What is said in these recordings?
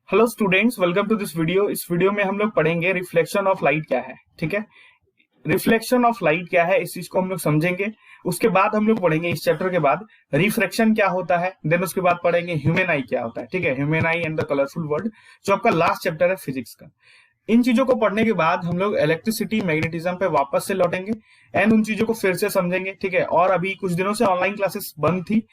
Hello students, welcome to this video. इस video में हम लोग पढ़ेंगे रिफ्लेक्शन ऑफ लाइट क्या है। ठीक है, रिफ्लेक्शन ऑफ लाइट क्या है इस चीज को हम लोग समझेंगे। उसके बाद हम लोग पढ़ेंगे इस चैप्टर के बाद रिफ्रैक्शन क्या होता है। देन उसके बाद पढ़ेंगे ह्यूमन आई क्या होता है। ठीक है, human I and the colourful world, जो आपका लास्ट चैप्टर है फिजिक्स का। इन चीजों को पढ़ने के बाद हम लोग इलेक्ट्रिसिटी मैग्नेटिज्म पे वापस से लौटेंगे एंड उन चीजों को फिर से समझेंगे। ठीक है, और अभी कुछ दिनों से ऑनलाइन क्लासेस बंद थी,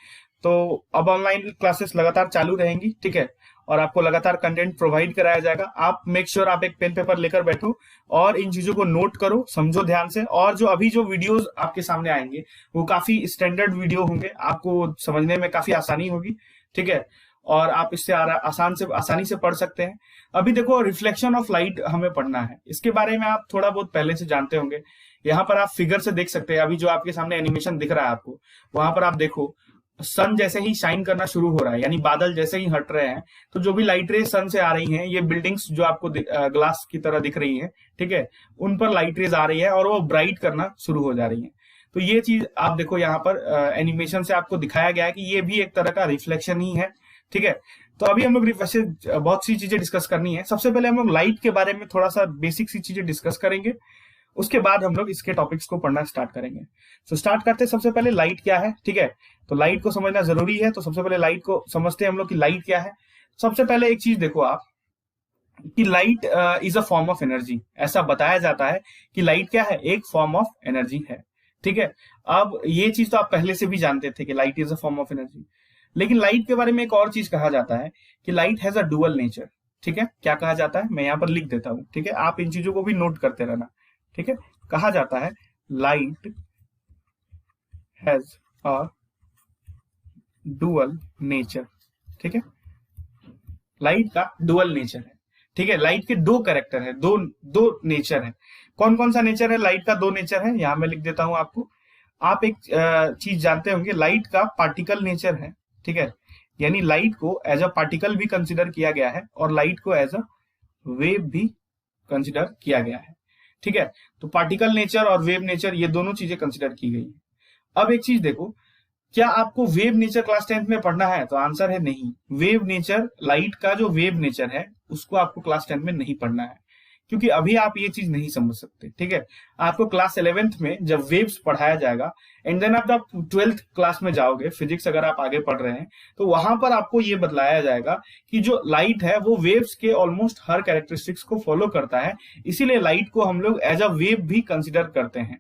तो अब ऑनलाइन क्लासेस लगातार चालू रहेंगी। ठीक है, और आपको लगातार कंटेंट प्रोवाइड कराया जाएगा। आप मेक श्योर आप एक पेन पेपर लेकर बैठो और इन चीजों को नोट करो, समझो ध्यान से। और जो अभी जो वीडियोस आपके सामने आएंगे वो काफी स्टैंडर्ड वीडियो होंगे, आपको समझने में काफी आसानी होगी। ठीक है, और आप इससे आसानी से पढ़ सकते हैं। अभी देखो, रिफ्लेक्शन ऑफ लाइट हमें पढ़ना है। इसके बारे में आप थोड़ा बहुत पहले से जानते होंगे। यहाँ पर आप फिगर से देख सकते हैं, अभी जो आपके सामने एनिमेशन दिख रहा है आपको, वहां पर आप देखो सन जैसे ही शाइन करना शुरू हो रहा है, यानी बादल जैसे ही हट रहे हैं, तो जो भी लाइट रेज सन से आ रही हैं, ये बिल्डिंग्स जो आपको ग्लास की तरह दिख रही हैं, ठीक है, उन पर लाइट रेज आ रही है और वो ब्राइट करना शुरू हो जा रही है। तो ये चीज आप देखो, यहाँ पर एनिमेशन से आपको दिखाया गया है कि ये भी एक तरह का रिफ्लेक्शन ही है। ठीक है, तो अभी हम लोग वैसे बहुत सी चीजें डिस्कस करनी है। सबसे पहले हम लोग लाइट के बारे में थोड़ा सा बेसिक सी चीजें डिस्कस करेंगे, उसके बाद हम लोग इसके टॉपिक्स को पढ़ना स्टार्ट करेंगे। तो स्टार्ट करते हैं सबसे पहले लाइट क्या है। ठीक है, तो लाइट को समझना जरूरी है, तो सबसे पहले लाइट को समझते हैं हम लोग कि लाइट क्या है। सबसे पहले एक चीज देखो आप कि light is a form of energy. ऐसा बताया जाता है कि लाइट क्या है, एक फॉर्म ऑफ एनर्जी है। ठीक है, अब ये चीज तो आप पहले से भी जानते थे कि light is a form of energy, लेकिन लाइट के बारे में एक और चीज कहा जाता है कि light has a dual nature. ठीक है, क्या कहा जाता है, मैं यहाँ पर लिख देता हूं। ठीक है, आप इन चीजों को भी नोट करते रहना। ठीक है, कहा जाता है light has a dual nature. ठीक है, लाइट का डुअल नेचर है। ठीक है, लाइट के दो कैरेक्टर है, दो दो नेचर है। कौन कौन सा नेचर है लाइट का? दो नेचर है, यहां मैं लिख देता हूं आपको। आप एक चीज जानते होंगे, लाइट का पार्टिकल नेचर है। ठीक है, यानी लाइट को एज अ पार्टिकल भी कंसिडर किया गया है और लाइट को एज अ वेव भी कंसिडर किया गया है। ठीक है, तो पार्टिकल नेचर और वेव नेचर ये दोनों चीजें कंसिडर की गई है। अब एक चीज देखो, क्या आपको वेव नेचर क्लास 10th में पढ़ना है? तो आंसर है नहीं। वेव नेचर, लाइट का जो वेव नेचर है उसको आपको क्लास 10 में नहीं पढ़ना है, क्योंकि अभी आप ये चीज नहीं समझ सकते। ठीक है, आपको क्लास 11th में जब वेव्स पढ़ाया जाएगा एंड देन आप जब 12th क्लास में जाओगे, फिजिक्स अगर आप आगे पढ़ रहे हैं, तो वहां पर आपको ये बतलाया जाएगा कि जो लाइट है वो वेव्स के ऑलमोस्ट हर कैरेक्टरिस्टिक्स को फॉलो करता है। इसीलिए लाइट को हम लोग एज अ वेव भी कंसिडर करते हैं।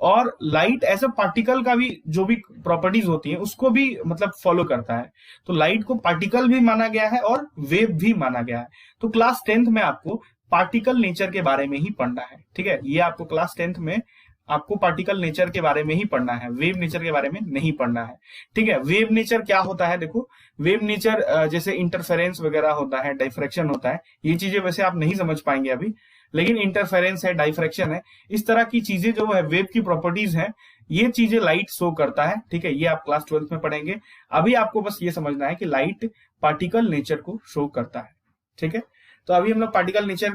और लाइट एज अ पार्टिकल का भी जो भी प्रॉपर्टीज होती है उसको भी मतलब फॉलो करता है। तो लाइट को पार्टिकल भी माना गया है और वेव भी माना गया है। तो क्लास 10th में आपको पार्टिकल नेचर के बारे में ही पढ़ना है। ठीक है, ये आपको क्लास 10th में आपको पार्टिकल नेचर के बारे में ही पढ़ना है, वेव नेचर के बारे में नहीं पढ़ना है। ठीक है, वेव नेचर क्या होता है? देखो, वेव नेचर जैसे इंटरफेरेंस वगैरह होता है, डाइफ्रैक्शन होता है, ये चीजें वैसे आप नहीं समझ पाएंगे अभी, लेकिन इंटरफेरेंस है, डाइफ्रैक्शन है, इस तरह की चीजें जो है वेव की प्रॉपर्टीज है, ये चीजें लाइट शो करता है। ठीक है, ये आप क्लास 12th में पढ़ेंगे। अभी आपको बस ये समझना है कि लाइट पार्टिकल नेचर को शो करता है। ठीक है, तो अभी हम लोग particle nature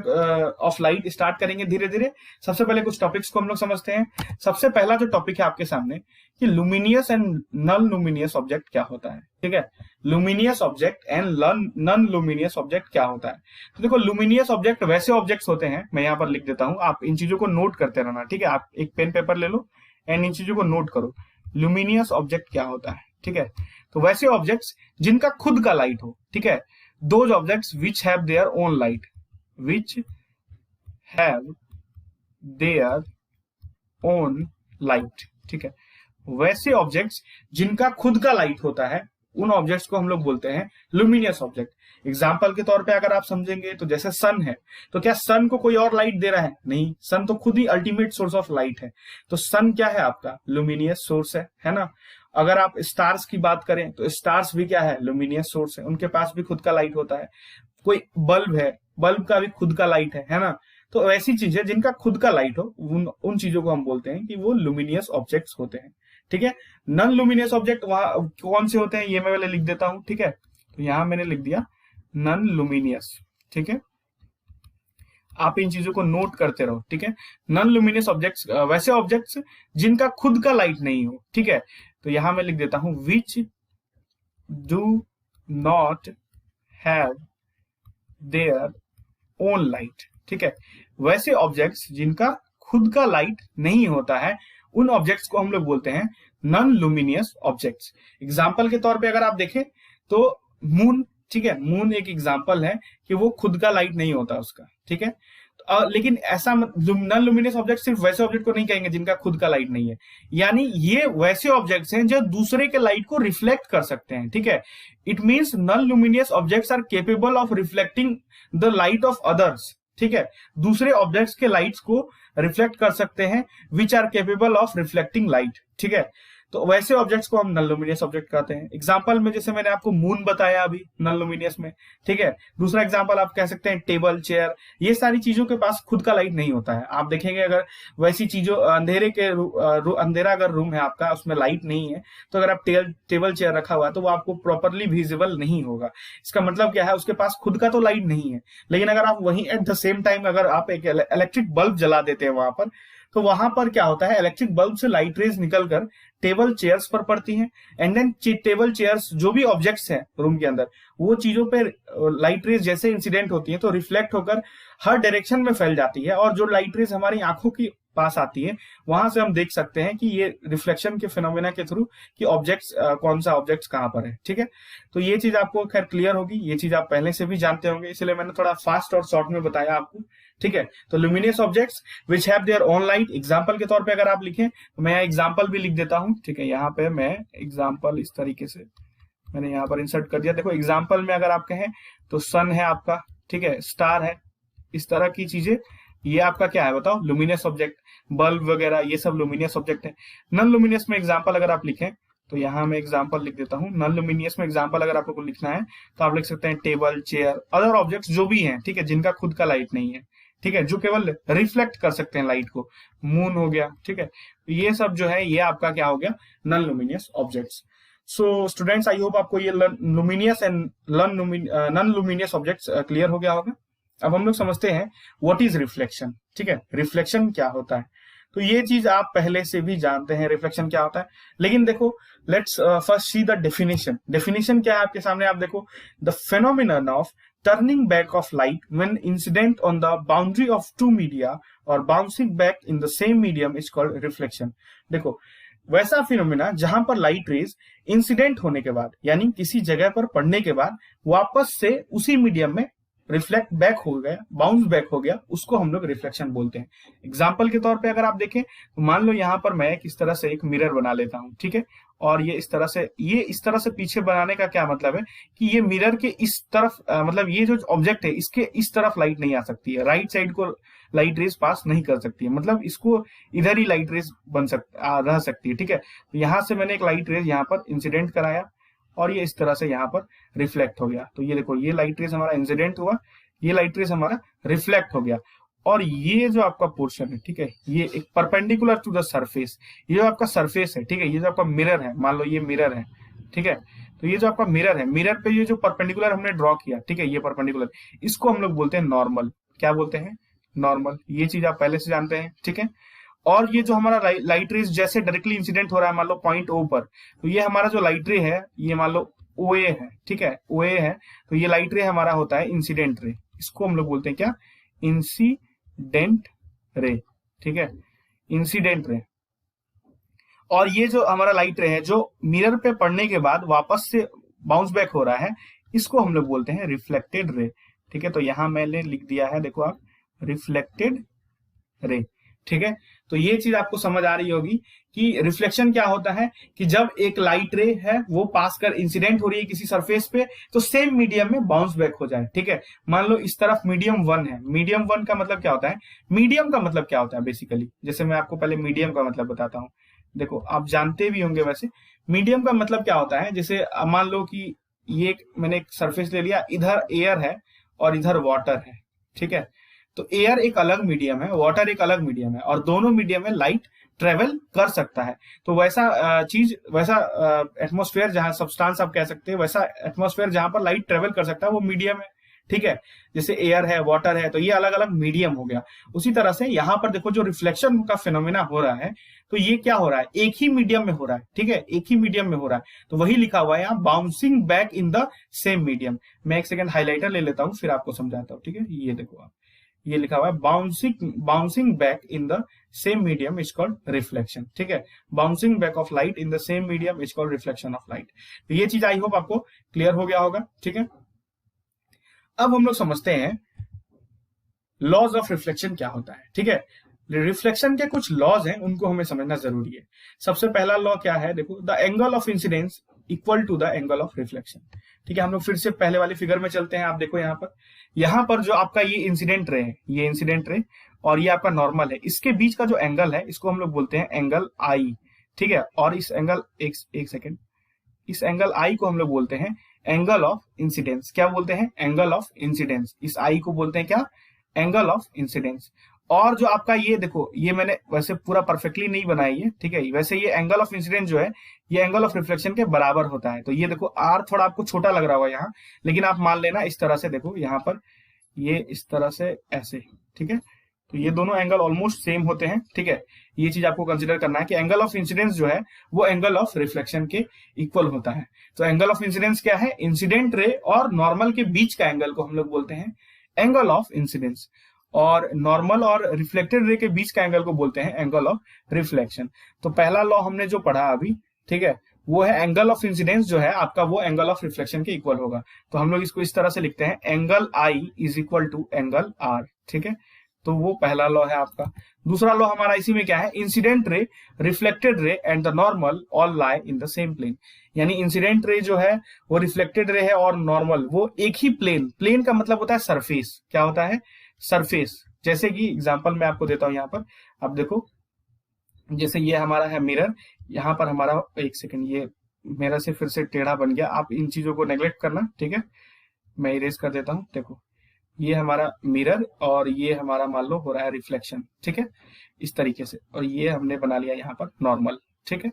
of light start करेंगे धीरे धीरे। सबसे पहले कुछ टॉपिक्स को हम लोग समझते हैं। सबसे पहला जो टॉपिक है आपके सामने कि luminous and non luminous object क्या होता है। ठीक है, luminous object and non luminous object क्या होता है। तो देखो, लुमिनियस ऑब्जेक्ट वैसे ऑब्जेक्ट्स होते हैं, मैं यहाँ पर लिख देता हूं, आप इन चीजों को नोट करते रहना। ठीक है, आप एक पेन पेपर ले लो एंड इन चीजों को नोट करो। लुमिनियस ऑब्जेक्ट क्या होता है? ठीक है, तो वैसे ऑब्जेक्ट्स जिनका खुद का लाइट हो। ठीक है, those objects which have their own light, which have their own light। ठीक है, वैसे ऑब्जेक्ट्स जिनका खुद का लाइट होता है, उन ऑब्जेक्ट्स को हम लोग बोलते हैं लुमिनियस ऑब्जेक्ट। एग्जाम्पल के तौर पे अगर आप समझेंगे तो जैसे सन है, तो क्या सन को कोई और लाइट दे रहा है? नहीं, सन तो खुद ही अल्टीमेट सोर्स ऑफ लाइट है। तो सन क्या है आपका? लुमिनियस सोर्स है ना। अगर आप स्टार्स की बात करें तो स्टार्स भी क्या है? लुमिनियस सोर्स है, उनके पास भी खुद का लाइट होता है। कोई बल्ब है, बल्ब का भी खुद का लाइट है ना। तो ऐसी चीजें जिनका खुद का लाइट हो, उन चीजों को हम बोलते हैं कि वो लुमिनियस ऑब्जेक्ट्स होते हैं। ठीक है, नॉन लुमिनियस ऑब्जेक्ट वहां कौन से होते हैं ये मैं पहले लिख देता हूं। ठीक है, तो यहां मैंने लिख दिया नॉन लुमिनियस। ठीक है, आप इन चीजों को नोट करते रहो। ठीक है, नॉन लुमिनियस ऑब्जेक्ट्स वैसे ऑब्जेक्ट्स जिनका खुद का लाइट नहीं हो। ठीक है, तो यहां मैं लिख देता हूं which do not have their own light, ठीक है। वैसे ऑब्जेक्ट्स जिनका खुद का लाइट नहीं होता है, उन ऑब्जेक्ट्स को हम लोग बोलते हैं नॉन लुमिनियस ऑब्जेक्ट्स। एग्जाम्पल के तौर पे अगर आप देखें तो मून, ठीक है, मून एक एग्जाम्पल है कि वो खुद का लाइट नहीं होता उसका, ठीक है। लेकिन ऐसा नॉन लुमिनियस ऑब्जेक्ट सिर्फ वैसे ऑब्जेक्ट को नहीं कहेंगे जिनका खुद का लाइट नहीं है, यानी ये वैसे ऑब्जेक्ट्स हैं जो दूसरे के लाइट को रिफ्लेक्ट कर सकते हैं, ठीक है। It means non luminous objects are capable of reflecting the light of others, ठीक है, दूसरे ऑब्जेक्ट्स के लाइट्स को रिफ्लेक्ट कर सकते हैं, which are capable of reflecting light, ठीक है। तो वैसे ऑब्जेक्ट्स को हम नॉन लुमिनियस ऑब्जेक्ट कहते हैं। एग्जांपल में जैसे मैंने आपको मून बताया अभी नॉन लुमिनियस में, ठीक है। दूसरा एग्जांपल आप कह सकते हैं टेबल, चेयर, ये सारी चीजों के पास खुद का लाइट नहीं होता है। आप देखेंगे अगर वैसी चीजों अंधेरा अगर रूम है आपका, उसमें लाइट नहीं है, तो अगर आप टेबल चेयर रखा हुआ है तो वो आपको प्रॉपरली विजिबल नहीं होगा। इसका मतलब क्या है, उसके पास खुद का तो लाइट नहीं है, लेकिन अगर आप वहीं एट द सेम टाइम अगर आप एक इलेक्ट्रिक बल्ब जला देते हैं वहां पर, तो वहां पर क्या होता है, इलेक्ट्रिक बल्ब से लाइट रेज निकलकर टेबल चेयर्स पर पड़ती हैं, एंड देन टेबल चेयर्स जो भी ऑब्जेक्ट्स हैं रूम के अंदर, वो चीजों पे लाइट रेज जैसे इंसिडेंट होती हैं तो रिफ्लेक्ट होकर हर डायरेक्शन में फैल जाती है, और जो लाइट रेज हमारी आंखों की पास आती है, वहां से हम देख सकते हैं कि ये रिफ्लेक्शन के फिनोमेना के थ्रू कि ऑब्जेक्ट्स कौन सा ऑब्जेक्ट्स कहां पर है, ठीक है। तो ये चीज आपको खैर क्लियर होगी, ये चीज आप पहले से भी जानते होंगे, इसलिए मैंने थोड़ा फास्ट और शॉर्ट में बताया आपको, ठीक है। तो luminous objects which have their own light, example के तौर पे अगर आप लिखें तो मैं एग्जांपल भी लिख देता हूं, ठीक है। यहाँ पे मैं एग्जांपल इस तरीके से मैंने यहाँ पर इंसर्ट कर दिया। देखो एग्जांपल में अगर आप कहें तो सन है आपका, ठीक है, स्टार है, इस तरह की चीजें, ये आपका क्या है बताओ, लुमिनियस ऑब्जेक्ट। बल्ब वगैरह ये सब लुमिनियस ऑब्जेक्ट है। नॉन लुमिनियस में एग्जांपल अगर आप लिखें तो यहाँ मैं एग्जांपल लिख देता हूँ। नॉन लुमिनियस में एग्जांपल अगर आपको लिखना है तो आप लिख सकते हैं टेबल, चेयर, अदर ऑब्जेक्ट्स जो भी हैं, ठीक है, जिनका खुद का लाइट नहीं है, ठीक है, जो केवल रिफ्लेक्ट कर सकते हैं लाइट को, मून हो गया, ठीक है। ये सब जो है ये आपका क्या हो गया, non luminous objects. So students, आई होप आपको ये luminous and non luminous objects clear हो गया होगा। अब हम लोग समझते हैं व्हाट इज रिफ्लेक्शन, ठीक है, रिफ्लेक्शन क्या होता है। तो ये चीज आप पहले से भी जानते हैं रिफ्लेक्शन क्या होता है, लेकिन देखो let's first see the definition. Definition क्या है आपके सामने, आप देखो, the phenomenon of turning back of light when incident on the boundary of two media or bouncing back in the same medium is called reflection। देखो वैसा phenomena जहां पर लाइट रेज इंसिडेंट होने के बाद, यानी किसी जगह पर पड़ने के बाद वापस से उसी मीडियम में रिफ्लेक्ट बैक हो गया, बाउंस बैक हो गया, उसको हम लोग रिफ्लेक्शन बोलते हैं। एग्जाम्पल के तौर पे अगर आप देखें तो मान लो यहाँ पर मैं इस तरह से एक मिरर बना लेता हूं, ठीक है, और ये इस तरह से पीछे बनाने का क्या मतलब है कि ये मिरर के इस तरफ मतलब ये जो ऑब्जेक्ट है इसके इस तरफ लाइट नहीं आ सकती है, राइट साइड को लाइट रेज पास नहीं कर सकती है, मतलब इसको इधर ही लाइट रेज रह सकती है, ठीक है। तो यहां से मैंने एक लाइट रेज यहाँ पर इंसिडेंट कराया और ये इस तरह से यहाँ पर रिफ्लेक्ट हो गया। तो ये देखो, ये लाइट रेज हमारा इंसिडेंट हुआ, ये लाइट रेज हमारा रिफ्लेक्ट हो गया, और ये जो आपका पोर्शन है, ठीक है, ये एक परपेंडिकुलर टू द सरफेस, ये जो आपका सरफेस है, ठीक है, ये जो आपका मिरर है, मान लो ये मिरर है, ठीक है, तो ये जो आपका मिरर है, मिरर पे ये जो परपेंडिकुलर हमने ड्रॉ किया, ठीक है, ये परपेंडिकुलर, इसको हम लोग बोलते हैं नॉर्मल। क्या बोलते हैं, नॉर्मल। ये चीज आप पहले से जानते हैं, ठीक है। और ये जो हमारा लाइट रेज जैसे डायरेक्टली इंसिडेंट हो रहा है मान लो पॉइंट ओ पर, तो ये हमारा जो लाइट रे है ये मान लो ओ ए है, ठीक है, ओ ए है, तो ये लाइट रे हमारा होता है इंसिडेंट रे, इसको हम लोग बोलते हैं क्या, इंसिडेंट रे, ठीक है, इंसिडेंट रे। और ये जो हमारा लाइट रे है जो मिरर पे पड़ने के बाद वापस से बाउंस बैक हो रहा है, इसको हम लोग बोलते हैं रिफ्लेक्टेड रे, ठीक है। तो यहां मैंने लिख दिया है, देखो आप, रिफ्लेक्टेड रे, ठीक है। तो ये चीज आपको समझ आ रही होगी कि रिफ्लेक्शन क्या होता है कि जब एक लाइट रे है वो पास कर इंसिडेंट हो रही है किसी सरफेस पे, तो सेम मीडियम में बाउंस बैक हो जाए, ठीक है। मान लो इस तरफ मीडियम 1 है, मीडियम 1 का मतलब क्या होता है, मीडियम का मतलब क्या होता है बेसिकली, जैसे मैं आपको पहले मीडियम का मतलब बताता हूं। देखो आप जानते भी होंगे वैसे, मीडियम का मतलब क्या होता है, जैसे मान लो कि ये मैंने एक सरफेस ले लिया, इधर एयर है और इधर वाटर है, ठीक है। तो एयर एक अलग मीडियम है, वाटर एक अलग मीडियम है, और दोनों मीडियम में लाइट ट्रेवल कर सकता है। तो वैसा चीज, वैसा एटमॉस्फेयर जहां सब्सटेंस आप कह सकते हैं, वैसा एटमॉस्फेयर जहां पर लाइट ट्रेवल कर सकता है वो मीडियम है, ठीक है, जैसे एयर है, वाटर है, तो ये अलग अलग मीडियम हो गया। उसी तरह से यहाँ पर देखो जो रिफ्लेक्शन का फिनोमेना हो रहा है, तो ये क्या हो रहा है, एक ही मीडियम में हो रहा है, ठीक है, एक ही मीडियम में हो रहा है। तो वही लिखा हुआ है यहाँ, bouncing back in the same medium. मैं एक सेकंड हाईलाइटर ले लेता हूँ, फिर आपको समझाता हूँ, ठीक है। ये देखो आप, ये लिखा हुआ है bouncing back in the same medium is called reflection, ठीक है। Bouncing back of light in the same medium is called reflection of light. तो ये चीज आई होप आपको क्लियर हो गया होगा, ठीक है। अब हम लोग समझते हैं लॉज ऑफ रिफ्लेक्शन क्या होता है, ठीक है। रिफ्लेक्शन के कुछ लॉज हैं, उनको हमें समझना जरूरी है। सबसे पहला लॉ क्या है, देखो, the angle of incidence equal to the angle of reflection, ठीक है। हम लोग फिर से पहले वाली फिगर में चलते हैं। आप देखो यहाँ पर जो आपका ये इंसिडेंट रे है, ये इंसिडेंट रे और ये आपका नॉर्मल है, इसके बीच का जो एंगल है इसको हम लोग बोलते हैं एंगल आई, ठीक है। और इस एंगल एक सेकेंड, इस एंगल आई को हम लोग बोलते हैं एंगल ऑफ इंसिडेंस। क्या बोलते हैं, एंगल ऑफ इंसिडेंस। इस आई को बोलते हैं क्या, एंगल ऑफ इंसिडेंस। और जो आपका ये देखो, ये मैंने वैसे पूरा परफेक्टली नहीं बनाई है, ठीक है। वैसे ये एंगल ऑफ इंसिडेंस जो है ये एंगल ऑफ रिफ्लेक्शन के बराबर होता है। तो ये देखो आर थोड़ा आपको छोटा लग रहा होगा यहाँ, लेकिन आप मान लेना इस तरह से, देखो यहाँ पर ये इस तरह से ऐसे, ठीक है। तो ये दोनों एंगल ऑलमोस्ट सेम होते हैं, ठीक है। ये चीज आपको कंसिडर करना है कि एंगल ऑफ इंसिडेंस जो है वो एंगल ऑफ रिफ्लेक्शन के इक्वल होता है। तो एंगल ऑफ इंसिडेंस क्या है, इंसिडेंट रे और नॉर्मल के बीच का एंगल को हम लोग बोलते हैं एंगल ऑफ इंसिडेंस, और नॉर्मल और रिफ्लेक्टेड रे के बीच का एंगल को बोलते हैं एंगल ऑफ रिफ्लेक्शन। तो पहला लॉ हमने जो पढ़ा अभी, ठीक है, वो है एंगल ऑफ इंसिडेंस जो है आपका वो एंगल ऑफ रिफ्लेक्शन के इक्वल होगा। तो हम लोग इसको इस तरह से लिखते हैं, angle I is equal to angle R, ठीक है। तो वो पहला लॉ है आपका। दूसरा लॉ हमारा इसी में क्या है, incident ray, reflected ray and the normal all lie in the same plane. यानी इंसिडेंट रे जो है वो रिफ्लेक्टेड रे है और नॉर्मल वो एक ही प्लेन का मतलब होता है सरफेस। क्या होता है, सरफेस। जैसे कि एग्जांपल मैं आपको देता हूं, यहाँ पर आप देखो, जैसे ये हमारा है मिरर, यहाँ पर हमारा, एक सेकंड, ये मेरा से फिर से टेढ़ा बन गया, आप इन चीजों को नेग्लेक्ट करना, ठीक है। मैं इरेज कर देता हूं। देखो ये हमारा मिरर और ये हमारा मान लो हो रहा है रिफ्लेक्शन, ठीक है, इस तरीके से। और ये हमने बना लिया यहाँ पर नॉर्मल, ठीक है,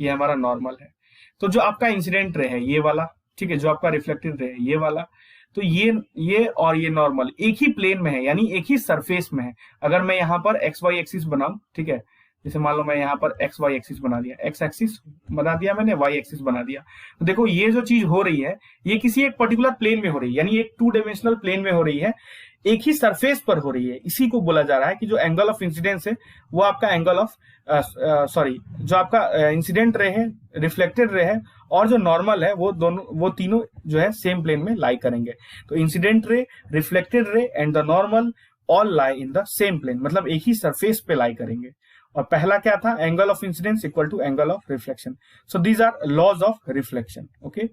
ये हमारा नॉर्मल है। तो जो आपका इंसिडेंट रे है ये वाला, ठीक है, जो आपका रिफ्लेक्टेड रे है ये वाला, तो ये और ये नॉर्मल एक ही प्लेन में है, यानी एक ही सरफेस में है। अगर मैं यहाँ पर एक्स वाई एक्सिस बनाऊं, ठीक है, जैसे मान लो मैं यहाँ पर एक्स वाई एक्सिस बना दिया, एक्स एक्सिस बना दिया मैंने, वाई एक्सिस बना दिया, तो देखो ये जो चीज हो रही है ये किसी एक पर्टिकुलर प्लेन में हो रही है, यानी एक 2 डायमेंशनल प्लेन में हो रही है, एक ही सरफेस पर हो रही है। इसी को बोला जा रहा है कि जो एंगल ऑफ इंसिडेंस है वो आपका एंगल ऑफ जो आपका इंसिडेंट रे है, रिफ्लेक्टेड रे है और जो नॉर्मल है, वो तीनों जो है सेम प्लेन में लाई करेंगे। तो incident ray, reflected ray and the normal all lie in the same plane, मतलब एक ही सरफेस पे लाई करेंगे। और पहला क्या था, angle of incidence equal to angle of reflection. So these are laws of reflection. Okay,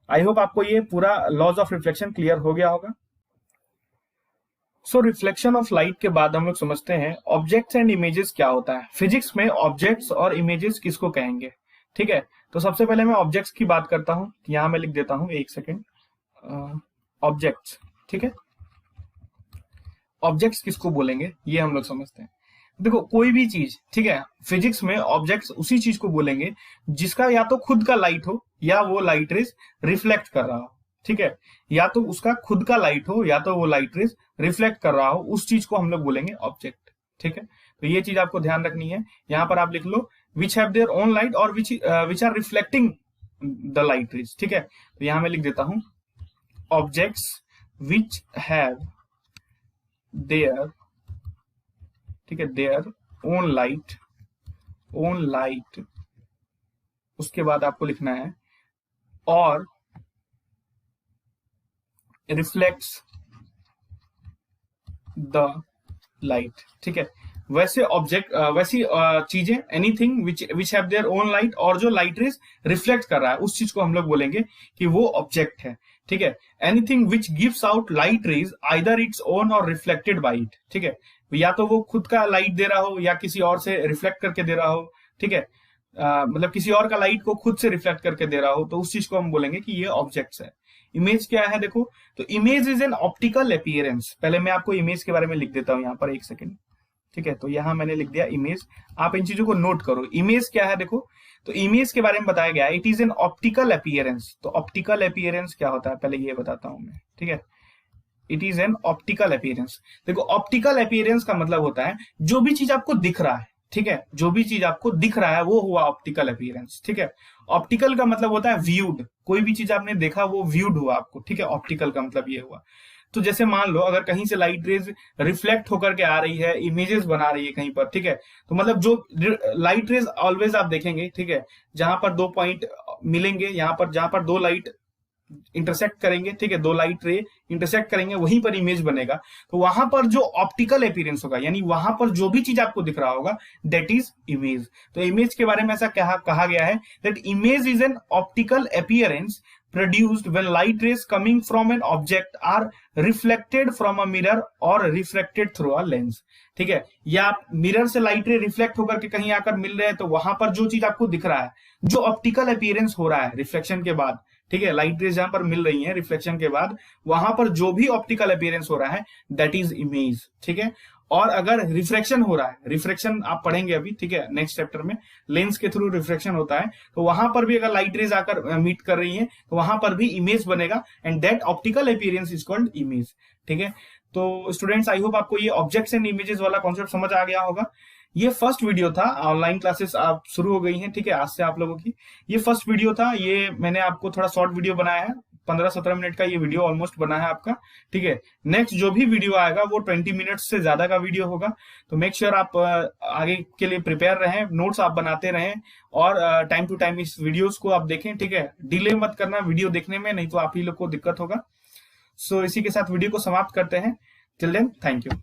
I hope आपको ये पूरा लॉज ऑफ रिफ्लेक्शन क्लियर हो गया होगा। सो रिफ्लेक्शन ऑफ लाइट के बाद हम लोग समझते हैं ऑब्जेक्ट्स एंड इमेजेस क्या होता है। फिजिक्स में ऑब्जेक्ट्स और इमेजेस किसको कहेंगे, ठीक है। तो सबसे पहले मैं ऑब्जेक्ट्स की बात करता हूं, यहां मैं लिख देता हूं, एक सेकेंड, ऑब्जेक्ट्स, ठीक है। ऑब्जेक्ट्स किसको बोलेंगे ये हम लोग समझते हैं। देखो कोई भी चीज, ठीक है, फिजिक्स में ऑब्जेक्ट्स उसी चीज को बोलेंगे जिसका या तो खुद का लाइट हो या वो लाइट रेज रिफ्लेक्ट कर रहा हो, ठीक है, या तो उसका खुद का लाइट हो या तो वो लाइट रेज रिफ्लेक्ट कर रहा हो, उस चीज को हम लोग बोलेंगे ऑब्जेक्ट, ठीक है। तो ये चीज आपको ध्यान रखनी है। यहां पर आप लिख लो which have their own light और which are reflecting the light rays, ठीक है। तो यहां मैं लिख देता हूं ऑब्जेक्ट्स विच हैव देयर, ठीक है, देयर ओन लाइट, उसके बाद आपको लिखना है और रिफ्लेक्ट्स द लाइट, ठीक है। वैसे ऑब्जेक्ट, वैसी चीजें, anything which have their own light और जो लाइट रेज रिफ्लेक्ट कर रहा है उस चीज को हम लोग बोलेंगे कि वो ऑब्जेक्ट है, ठीक है। Anything which gives out light rays either its own और रिफ्लेक्टेड बाय इट, ठीक है, या तो वो खुद का लाइट दे रहा हो या किसी और से रिफ्लेक्ट करके दे रहा हो, ठीक है, मतलब किसी और का लाइट को खुद से रिफ्लेक्ट करके दे रहा हो, तो उस चीज को हम बोलेंगे कि ये ऑब्जेक्ट्स है। इमेज क्या है, देखो, तो image is an optical appearance. पहले मैं आपको इमेज के बारे में लिख देता हूं यहाँ पर, एक सेकेंड, ठीक है। तो यहां मैंने लिख दिया इमेज, आप इन चीजों को नोट करो। इमेज क्या है, देखो, तो इमेज के बारे में बताया गया है it is an optical appearance. तो ऑप्टिकल अपीयरेंस क्या होता है पहले ये बताता हूं मैं, ठीक है। It is an optical appearance. देखो ऑप्टिकल अपीयरेंस का मतलब होता है जो भी चीज आपको दिख रहा है, ठीक है, जो भी चीज आपको दिख रहा है वो हुआ ऑप्टिकल अपीयरेंस, ठीक है। ऑप्टिकल का मतलब होता है व्यूड, कोई भी चीज आपने देखा वो व्यूड हुआ आपको, ठीक है, ऑप्टिकल का मतलब ये हुआ। तो जैसे मान लो अगर कहीं से लाइट रेज रिफ्लेक्ट होकर के आ रही है, इमेजेस बना रही है कहीं पर, ठीक है, तो मतलब जो लाइट रेज ऑलवेज आप देखेंगे, ठीक है, जहां पर दो पॉइंट मिलेंगे, यहाँ पर जहां पर दो लाइट इंटरसेक्ट करेंगे, ठीक है, दो लाइट रे इंटरसेक्ट करेंगे, वहीं पर इमेज बनेगा। तो वहां पर जो ऑप्टिकल अपीयरेंस होगा, यानी वहां पर जो भी चीज आपको दिख रहा होगा, दैट इज इमेज। तो इमेज के बारे में ऐसा कहा गया है that image is an optical appearance produced when light rays coming from an object are reflected from a mirror or refracted through a lens। ठीक है, या मिरर से लाइट रे रिफ्लेक्ट होकर के कहीं आकर मिल रहे हैं, तो वहां पर जो चीज आपको दिख रहा है, जो ऑप्टिकल अपीयरेंस हो रहा है रिफ्लेक्शन के बाद, ठीक है, लाइट रेज जहां पर मिल रही है रिफ्लेक्शन के बाद, वहां पर जो भी ऑप्टिकल अपीयरेंस हो रहा है दैट इज इमेज, ठीक है। और अगर रिफ्रैक्शन हो रहा है, रिफ्रैक्शन आप पढ़ेंगे अभी, ठीक है, नेक्स्ट चैप्टर में, लेंस के थ्रू रिफ्रैक्शन होता है, तो वहां पर भी अगर लाइट रेज आकर मीट कर रही है तो वहां पर भी इमेज बनेगा, and that optical appearance is called image, ठीक है। तो स्टूडेंट्स, आई होप आपको ये ऑब्जेक्ट्स एंड इमेजेस वाला कॉन्सेप्ट समझ आ गया होगा। ये फर्स्ट वीडियो था, ऑनलाइन क्लासेस आप शुरू हो गई हैं, ठीक है, आज से आप लोगों की। ये फर्स्ट वीडियो था, ये मैंने आपको थोड़ा शॉर्ट वीडियो बनाया है, 15-17 मिनट का ये वीडियो ऑलमोस्ट बना है आपका, ठीक है। नेक्स्ट जो भी वीडियो आएगा वो 20 मिनट से ज्यादा का वीडियो होगा। तो मेक श्योर आप आगे के लिए प्रिपेयर रहें, नोट्स आप बनाते रहें, और टाइम टू टाइम इस वीडियोस को आप देखें, ठीक है। डिले मत करना वीडियो देखने में, नहीं तो आप ही लोग को दिक्कत होगा। सो इसी के साथ वीडियो को समाप्त करते हैं। Till then, thank you.